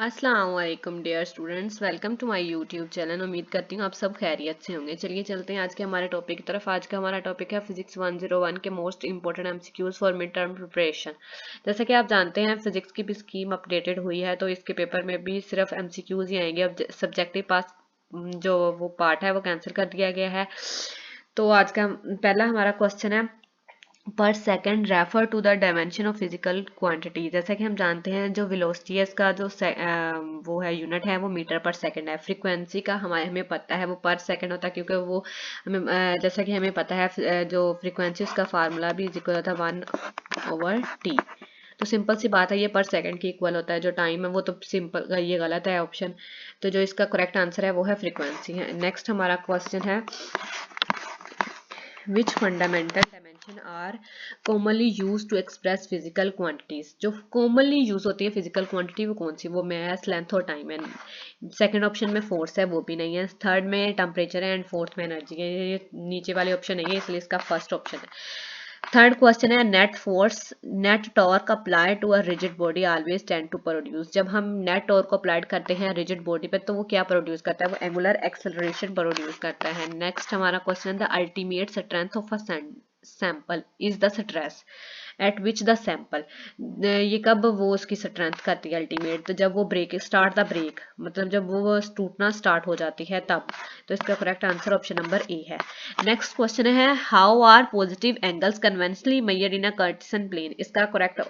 अस्सलाम वालेकुम dear students, welcome to my YouTube channel. उम्मीद करती हूँ आप सब खैरियत से होंगे। चलिए चलते हैं आज के हमारे टॉपिक की तरफ। आज का हमारा टॉपिक है फिजिक्स 101 के most important MCQs for mid term preparation. जैसे कि आप जानते हैं फिजिक्स की भी स्कीम अपडेटेड हुई है, तो इसके पेपर में भी सिर्फ एमसीक्यूज ही आएंगे। अब सब्जेक्टिव पास जो वो पार्ट है वो कैंसिल कर दिया गया है। तो आज का पहला हमारा क्वेश्चन है per second refer to the dimension of physical quantity. जैसा कि हम जानते हैं जो वेलोसिटी है इसका जो वो है यूनिट है वो मीटर पर सेकंड है। फ्रीक्वेंसी का हमें पता है वो पर सेकंड होता है, क्योंकि वो हमें जैसा कि हमें पता है जो फ्रीक्वेंसी उसका फार्मूला भी इक्वल होता है 1/t। तो सिंपल सी बात है, ये पर सेकंड की इक्वल होता है। जो टाइम है वो तो सिंपल, ये गलत है ऑप्शन। तो जो इसका करेक्ट आंसर है वो है फ्रीक्वेंसी है। नेक्स्ट हमारा क्वेश्चन है which fundamental dimension are commonly used to express physical quantities। जो commonly use होती है physical quantity वो कौन सी, वो mass, length और time है। सेकंड ऑप्शन में फोर्स है, वो भी नहीं है। थर्ड में टेम्परेचर है एंड फोर्थ में एनर्जी है। ये नीचे वाले ऑप्शन नहीं है, इसलिए इसका फर्स्ट ऑप्शन है। थर्ड क्वेश्चन है net force net torque apply to a rigid body always tend to produce. जब हम नेट टॉर्क को अप्लाइड करते हैं रिजिड बॉडी पे तो वो क्या प्रोड्यूस करता है, वो एंगुलर एक्सेलरेशन प्रोड्यूस करता है। नेक्स्ट हमारा question the ultimate strength of a sample is the stress eight which the sample. ये कब वो उसकी स्ट्रेंथ करती है अल्टीमेट, तो जब वो ब्रेक स्टार्ट द ब्रेक, मतलब जब वो टूटना स्टार्ट हो जाती है तब। तो इसका correct answer option number A है। नेक्स्ट क्वेश्चन है how are positive angles conventionally measured in a Cartesian plane. इसका करेक्ट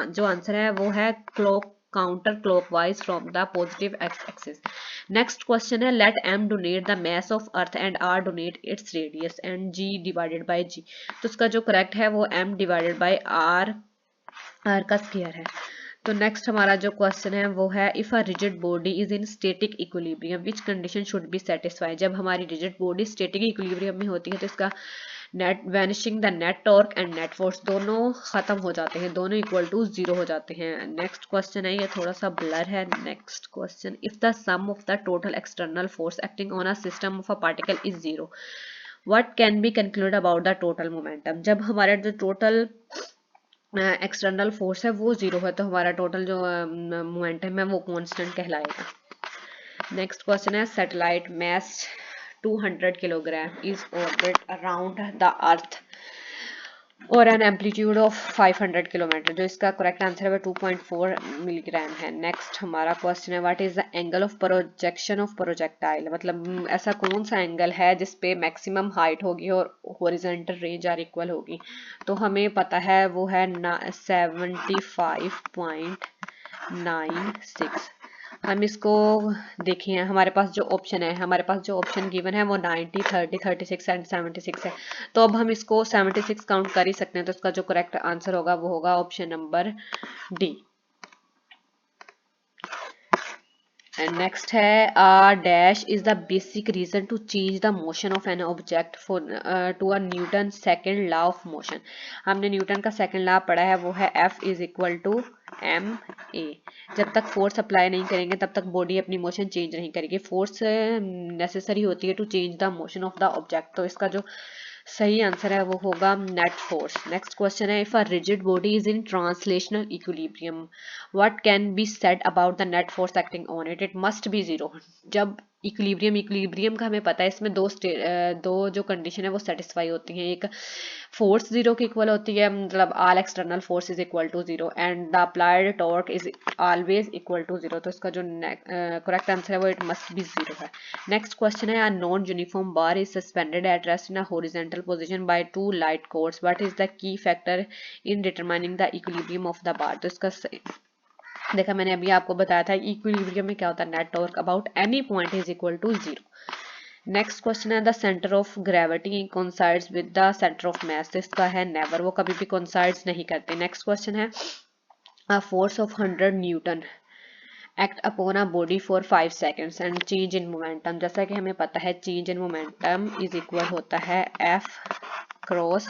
जो आंसर है वो है clock counter clockwise from the positive X axis. Next question है let M denote the mass of earth and R denote its radius and G divided by G. तो इसका जो correct है वो एम डिवाइडेड बाय आर का square है। तो next हमारा जो क्वेश्चन है वो है if a rigid body is in static equilibrium which condition should be satisfied. जब हमारी रिजिड बॉडी स्टैटिक इक्विलिब्रियम में होती है तो इसका net vanishing the net torque and net force दोनों खत्म हो जाते हैं, दोनों इक्वल टू जीरो हो जाते हैं। नेक्स्ट क्वेश्चन है, ये थोड़ा सा ब्लर है। Next question if the sum of the total external force acting on a system of a particle is zero what can be conclude about the total momentum. जब हमारे जो टोटल एक्सटर्नल फोर्स है वो zero है तो हमारा total जो momentum है वो कांस्टेंट कहलाएगा। नेक्स्ट क्वेश्चन है satellite mass 200 kilogram is orbit around the earth और एन एम्पलीट्यूड ऑफ 500 किलोमीटर। जो इसका करेक्ट आंसर है वो 2.4 मिलीग्राम है। नेक्स्ट हमारा क्वेश्चन है what is the angle of projection of projectile. मतलब ऐसा कौन सा एंगल है जिसपे मैक्सिमम हाइट होगी और हॉरिजॉन्टल रेंज आर इक्वल होगी। तो हमें पता है वो है 75.96। हम इसको देखें, हमारे पास जो ऑप्शन है, हमारे पास जो ऑप्शन गिवन है वो 90, 30, 36 एंड 76 है। तो अब हम इसको 76 काउंट कर ही सकते हैं। तो इसका जो करेक्ट आंसर होगा वो होगा option number D. And next है dash is the basic reason to change the motion of an object for to a Newton second law of motion. हमने न्यूटन का सेकेंड लॉ पढ़ा है, वो है F is equal to M A. जब तक force apply नहीं करेंगे तब तक बॉडी अपनी मोशन चेंज नहीं करेगी। फोर्स नेसेसरी होती है to change the motion of the object. तो इसका जो सही आंसर है वो होगा नेट फोर्स। नेक्स्ट क्वेश्चन है if a rigid body is in translational equilibrium what can be said about the net force acting on it, it must be zero. जब equilibrium का हमें पता है इसमें दो जो कंडीशन है वो सेटिस्फाई होती हैं। एक फोर्स जीरो की इक्वल होती है, मतलब all external force is equal to zero and the applied torque is always equal to zero. तो इसका जो करेक्ट आंसर है वो इट मस्ट बी जीरो है। नेक्स्ट क्वेश्चन है a non-uniform bar is suspended at rest in a horizontal position by two light cords. What is the key factor in determining the equilibrium of the bar? तो इसका देखा मैंने अभी आपको बताया था इक्विलिब्रियम में क्या होता है, net torque about any point is equal to zero. Next question है the centre of gravity coincides with the centre of mass. तो इसका है नेवर, वो कभी भी कोइंसाइड्स नहीं करते। नेक्स्ट क्वेश्चन है a force of 100 Newton act upon a body for 5 seconds and change in momentum। जैसा कि हमें पता है change in momentum is equal होता है F क्रॉस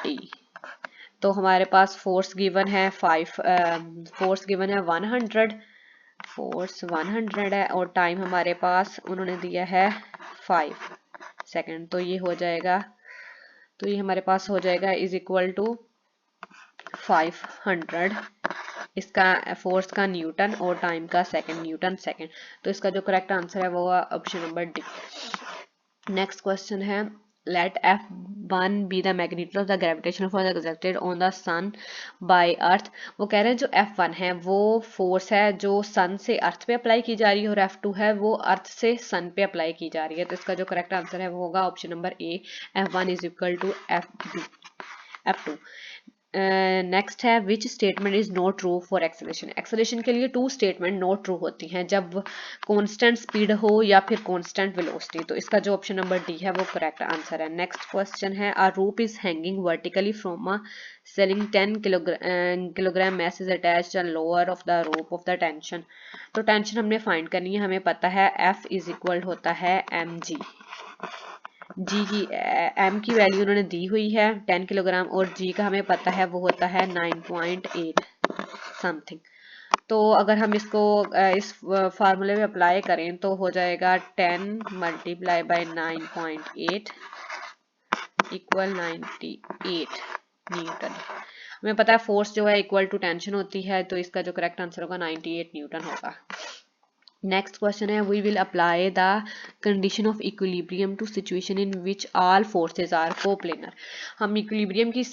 T। तो हमारे पास फोर्स गिवन है 100, फोर्स 100 है और टाइम हमारे पास उन्होंने दिया है 5 सेकेंड। तो ये हो जाएगा, तो ये हमारे पास हो जाएगा इज इक्वल टू 500 इसका फोर्स का न्यूटन और टाइम का सेकंड, न्यूटन सेकंड। तो इसका जो करेक्ट आंसर है वो option number D. Next question है let F1 be the magnitude of the gravitational force exerted on the sun by earth। वो कह रहे हैं जो F1 है वो फोर्स है जो सन से अर्थ पे अप्लाई की जा रही है और F2 है वो अर्थ से सन पे अप्लाई की जा रही है। तो इसका जो करेक्ट आंसर है वो होगा option number A, F1 is equal to F2। Next है which statement is not true for acceleration. Acceleration के लिए 2 स्टेटमेंट नॉट ट्रू होती हैं जब कांस्टेंट स्पीड हो या फिर कांस्टेंट वेलोसिटी। तो इसका जो ऑप्शन नंबर डी है वो करेक्ट आंसर है। नेक्स्ट क्वेश्चन है a rope is hanging vertically from a ceiling 10 kilogram mass is attached and lower of the rope of the tension. तो टेंशन हमने फाइंड करनी है, हमें पता है F इज इक्वल होता है mg। जी की एम की वैल्यू उन्होंने दी हुई है 10 किलोग्राम और जी का हमें पता है वो होता है 9.8 समथिंग। तो अगर हम इसको इस फार्मूले में अप्लाई करें तो हो जाएगा 10 मल्टीप्लाई बाय 9.8 इक्वल 98 न्यूटन। हमें पता है फोर्स जो है इक्वल टू टेंशन होती है, तो इसका जो करेक्ट आंसर होगा 98 न्यूटन होगा। नेक्स्ट क्वेश्चन है we will apply the condition of equilibrium to situation in which all forces are coplanar. हम इक्विलिब्रियम की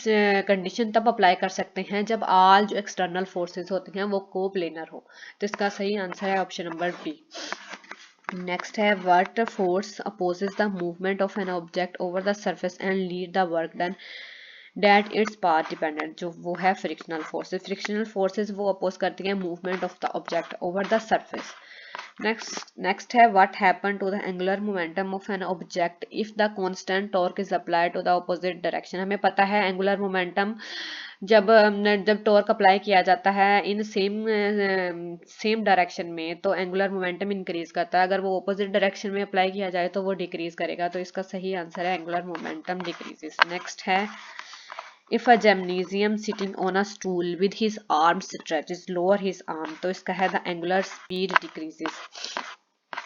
कंडीशन तब अप्लाई कर सकते हैं जब ऑल जो एक्सटर्नल फोर्सेज होते हैं वो कोप्लेनर हो। तो इसका सही आंसर है ऑप्शन नंबर बी। नेक्स्ट है what force opposes the movement of an object over the surface and lead the work done that it's path dependent. जो वो है फ्रिक्शनल फोर्सेज। फ्रिक्शनल फोर्सेज वो अपोज करती हैं movement of the object over the surface. Next है what happened to the angular momentum of an object if the constant torque is applied to the opposite direction। हमें पता है angular momentum जब torque apply किया जाता है in same direction में तो एंगुलर मोमेंटम इंक्रीज करता है, अगर वो ऑपोजिट डायरेक्शन में अप्लाई किया जाए तो वो डिक्रीज करेगा। तो इसका सही आंसर है एंगुलर मोमेंटम डिक्रीजेस। नेक्स्ट है if a gymnasium sitting on a stool with his arms stretches lower his arm। तो इसका है the angular speed decreases।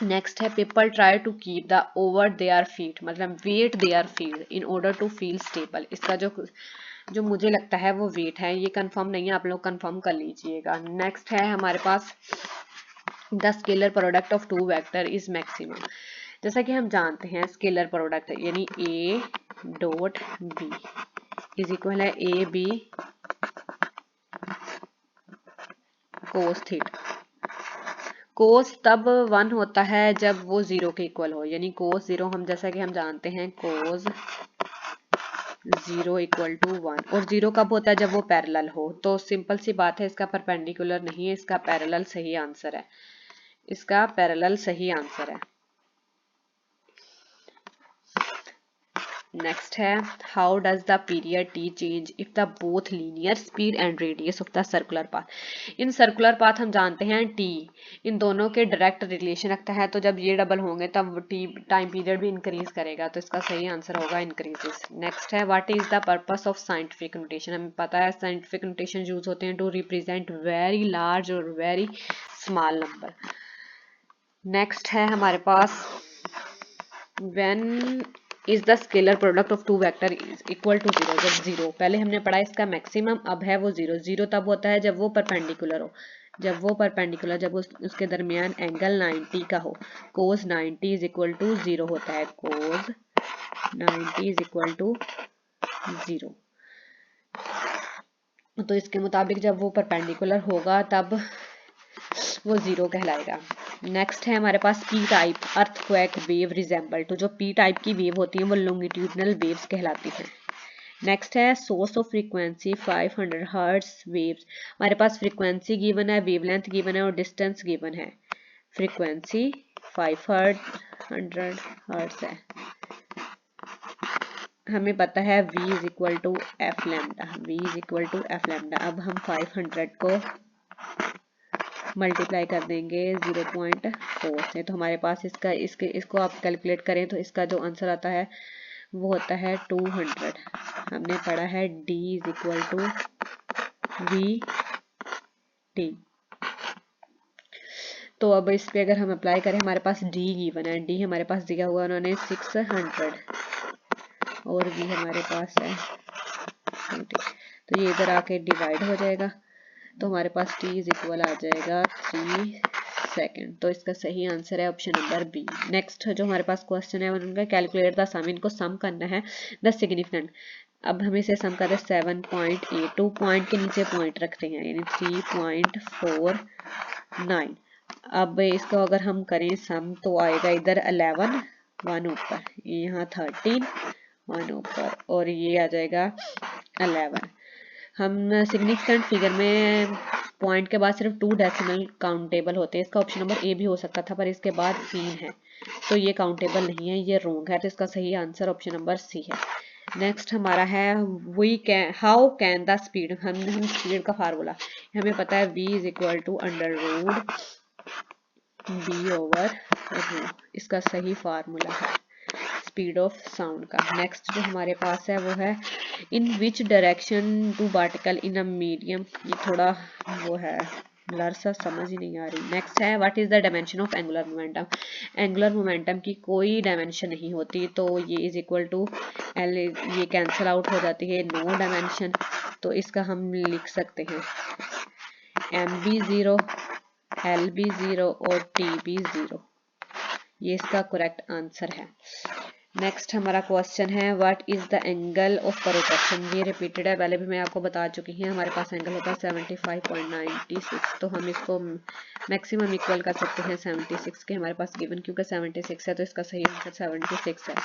Next है people try to keep the over their feet मतलब weight their feet in order to feel stable। इसका जो मुझे लगता है वो वेट है, ये कंफर्म नहीं है, आप लोग कंफर्म कर लीजिएगा। नेक्स्ट है हमारे पास the scalar product of two vector is maximum. जैसा कि हम जानते हैं स्केलर प्रोडक्ट यानी A dot B is equal है ए बी कोस थीटा। कोस तब 1 होता है जब वो 0 के इक्वल हो, यानी कोस 0 हम जैसा कि हम जानते हैं कोस 0 इक्वल टू 1। और 0 कब होता है जब वो पैरेलल हो। तो सिंपल सी बात है इसका परपेंडिकुलर नहीं है, इसका पैरेलल सही आंसर है। इसका पैरेलल सही आंसर है। नेक्स्ट है how does the period T change if the both linear speed and radius of the circular path. In circular path हम जानते हैं टी इन दोनों के डायरेक्ट रिलेशन रखता है, तो जब ये डबल होंगे तब टी टाइम पीरियड भी इंक्रीज करेगा। तो इसका सही आंसर होगा इंक्रीजेस। नेक्स्ट है what is the purpose of scientific notation. हमें पता है साइंटिफिक नोटेशन यूज होते हैं टू रिप्रेजेंट वेरी लार्ज और वेरी स्मॉल नंबर। नेक्स्ट है हमारे पास when is the scalar product of two vector is equal to 0। जब 0 पहले हमने पढ़ा इसका मैक्सिमम, अब है वो 0। 0 तब होता है जब वो परपेंडिकुलर हो, जब उसके दरमियान एंगल 90 का हो। कोस 90 इज इक्वल टू 0 होता है, कोस 90 इज इक्वल टू 0। तो इसके मुताबिक जब वो परपेंडिकुलर होगा तब वो 0 कहलाएगा। नेक्स्ट है हमारे पास P type earthquake wave resemble. तो जो पी टाइप की वेव होती है वो लॉन्गिट्यूडनल वेव्स कहलाती हैं। नेक्स्ट है source of frequency 500 hertz waves. हमारे पास फ्रीक्वेंसी गिवन है, वेवलेंथ गिवन है और डिस्टेंस गिवन है। फ्रीक्वेंसी 500 हर्ट्ज है, हमें पता है v is equal to F lambda, v is equal to F lambda. अब हम 500 को मल्टीप्लाई कर देंगे 0.4 से, तो हमारे पास इसको आप कैलकुलेट करें तो इसका जो आंसर आता है वो होता है 200। हमने पढ़ा है d is equal to V T. तो अब इस पे अगर हम अप्लाई करें हमारे पास d गिवन है, d हमारे पास दिया हुआ उन्होंने 600 और v हमारे पास है 20। तो ये इधर आके डिवाइड हो जाएगा। तो हमारे पास t इज इक्वल आ जाएगा 3 सेकेंड। तो इसका सही आंसर है ऑप्शन नंबर बी। नेक्स्ट जो हमारे पास क्वेश्चन है उनका कैलकुलेट द सम, इनको सम करना है द सिग्निफिकेंट। अब हम इसे सम करते हैं 7.82 पॉइंट के नीचे पॉइंट रखते हैं यानी 3.49। अब इसको अगर हम करें सम तो आएगा इधर 11 1 ऊपर, यहाँ 13 1 ऊपर और ये आ जाएगा 11। हम सिग्निफिकेंट फिगर में पॉइंट के बाद सिर्फ 2 डेसिमल काउंटेबल होते हैं। इसका ऑप्शन नंबर ए भी हो सकता था पर इसके बाद 3 है तो ये काउंटेबल नहीं है, ये रॉन्ग है। तो इसका सही आंसर ऑप्शन नंबर सी है। नेक्स्ट हमारा है we can how can the speed, हम स्पीड का फार्मूला हमें पता है v is equal to under root b over rho, इसका सही फार्मूला है स्पीड ऑफ साउंड का। नेक्स्ट जो हमारे पास है वो है in which direction two particle in a medium, ये थोड़ा वो है ब्लर सा समझ ही नहीं आ रही। नेक्स्ट है what is the dimension of angular momentum, angular momentum की कोई डायमेंशन नहीं होती तो ये इज इक्वल टू एल, ये कैंसिल आउट हो जाती है, नो डायमेंशन। तो इसका हम लिख सकते हैं एम बी 0 एल बी 0 और टी बी 0, ये इसका करेक्ट आंसर है। नेक्स्ट हमारा क्वेश्चन है what is the angle of projection, ये रिपीटेड है, पहले भी मैं आपको बता चुकी हूँ। हमारे पास एंगल होता है 75.96, तो हम इसको मैक्सिमम इक्वल कर सकते हैं 76 के, हमारे पास गिवन क्योंकि 76 है तो इसका सही आंसर 76 है।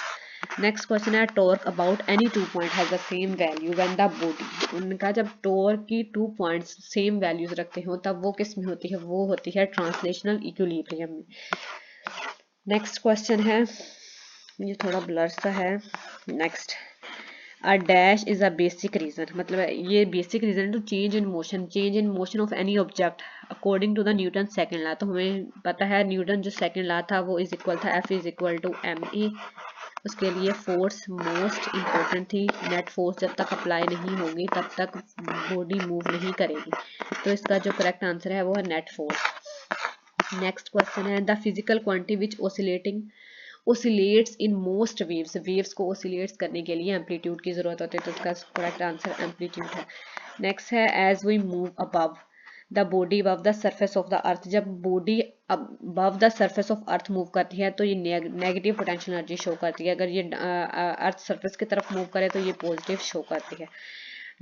नेक्स्ट क्वेश्चन है torque about any 2 point has the same value when the body, उनका जब टॉर्क की 2 पॉइंट्स सेम वैल्यूज रखते हो तब वो किस में होती है, वो होती है ट्रांसलेशनल इक्विलिब्रियम में। नेक्स्ट क्वेश्चन है, ये थोड़ा ब्लर सा है। Next a dash is a basic reason, मतलब ये basic reason to change in motion of any object according to the Newton second law. तो हमें पता है न्यूटन जो सेकंड लॉ था वो इज इक्वल था F is equal to M A, उसके लिए फोर्स मोस्ट इम्पोर्टेंट थी। नेट फोर्स जब तक अप्लाई नहीं होगी तब तक बॉडी मूव नहीं करेगी, तो इसका जो करेक्ट आंसर है वो है नेट फोर्स। नेक्स्ट क्वेश्चन है the physical quantity which oscillates in most waves, waves को ओसिलेट्स करने के लिए एम्पलीट्यूड की जरूरत होती है, तो इसका करेक्ट आंसर एम्पलीट्यूड है। नेक्स्ट है as we move above the body above the surface of the earth, जब body above the surface of earth move करती है तो ये नेगेटिव पोटेंशियल एनर्जी शो करती है, अगर ये अर्थ सरफेस की तरफ मूव करे तो ये पॉजिटिव शो करती है।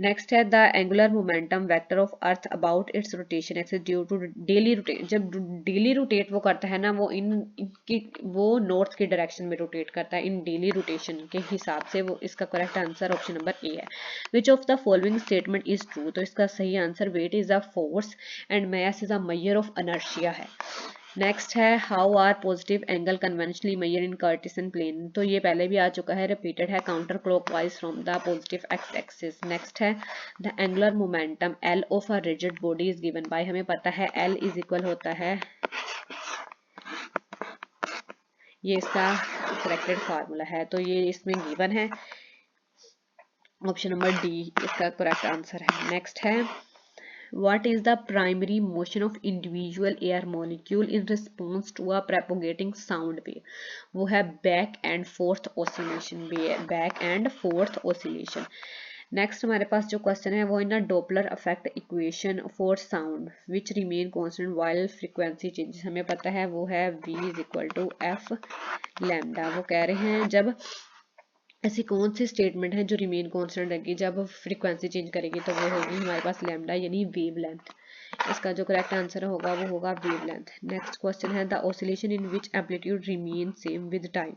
नेक्स्ट है the angular momentum vector of earth about its rotation axis due to daily rotate, जब डेली रोटेट वो करता है ना वो इनकी वो नॉर्थ की डायरेक्शन में रोटेट करता है इन डेली रोटेशन के हिसाब से, वो इसका correct answer option number A है। Which of the following statement is true, तो इसका सही answer weight is a force and mass is a measure of inertia है। नेक्स्ट है how are positive angle conventionally measure in Cartesian plane, तो ये पहले भी आ चुका है, रिपीटेड है, counter clockwise from the positive X axis. Next है the angular momentum L of a rigid body is given by, हमें पता है एल इज इक्वल होता है, ये इसका करेक्टेड फार्मूला है, तो ये इसमें गिवन है, ऑप्शन नंबर डी इसका करेक्ट आंसर है। नेक्स्ट है What is the primary motion of individual air molecule in response to a propagating sound wave? वो है back and forth oscillation, back and forth oscillation। Next हमारे पास जो question है वो in a Doppler effect equation for sound which remain constant while frequency changes, हमें पता है वो है v is equal to F lambda. वो कह रहे हैं जब ऐसी कौन सी स्टेटमेंट है जो रिमेन कांस्टेंट रहेगी जब फ्रीक्वेंसी चेंज करेगी, तो वो होगी हमारे पास लैम्डा यानी वेव लेंथ। इसका जो करेक्ट आंसर होगा वो होगा वेव लेंथ। नेक्स्ट क्वेश्चन है the oscillation in which amplitude remain same with time,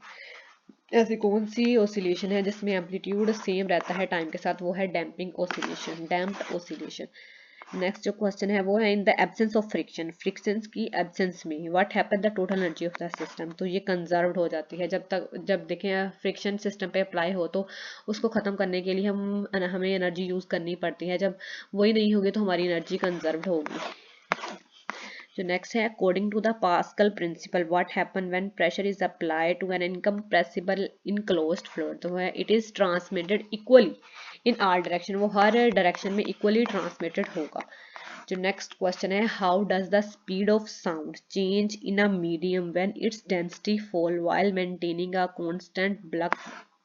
ऐसी कौन सी ऑसिलेशन है जिसमें एम्पलीट्यूड सेम रहता है टाइम के साथ, वो है damping oscillation, damped oscillation. Next जो क्वेश्चन है वो है in the absence of friction, friction की एब्सेंस में what happen the total energy of the system, तो ये कंजर्व्ड हो जाती है जब देखें फ्रिक्शन सिस्टम पे अप्लाई हो तो उसको खत्म करने के लिए हमें एनर्जी यूज करनी पड़ती है, जब वही नहीं होगी तो हमारी एनर्जी कंजर्व्ड होगी। जो नेक्स्ट है according to the Pascal principle what happen when pressure is applied to an incompressible enclosed fluid, तो है it is transmitted equally in all direction, वो हर डायरेक्शन में इक्वली ट्रांसमिटेड होगा। जो नेक्स्ट क्वेश्चन है how does the speed of sound change in a medium when its density fall while maintaining a constant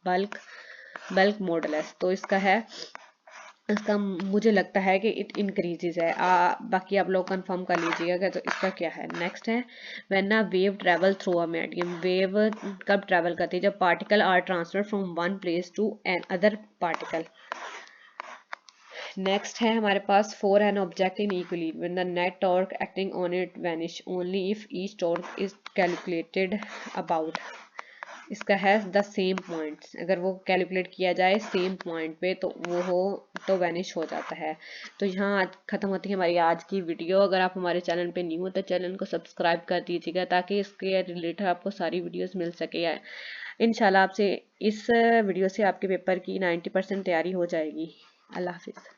bulk modulus, तो इसका है इसका मुझे लगता है कि इट इंक्रीजेज है। बाकी आप लोग कंफर्म कर लीजिएगा कि तो इसका क्या है। नेक्स्ट है when a wave travel through a medium. Wave कब ट्रेवल करती है? जब particle are transfer from one place to another particle. Next है हमारे पास for an object in equilibrium when the net torque acting on it vanish only if each torque is calculated about. इसका है the same points, अगर वो calculate किया जाए same point पे तो वो हो तो वैनिश हो जाता है। तो यहाँ आज खत्म होती है हमारी आज की वीडियो। अगर आप हमारे चैनल पे न्यू हो तो चैनल को सब्सक्राइब कर दीजिएगा ताकि इसके रिलेटेड आपको सारी वीडियोस मिल सके। इंशाल्लाह आपसे इस वीडियो से आपके पेपर की 90% तैयारी हो जाएगी। अल्लाह हाफिज़।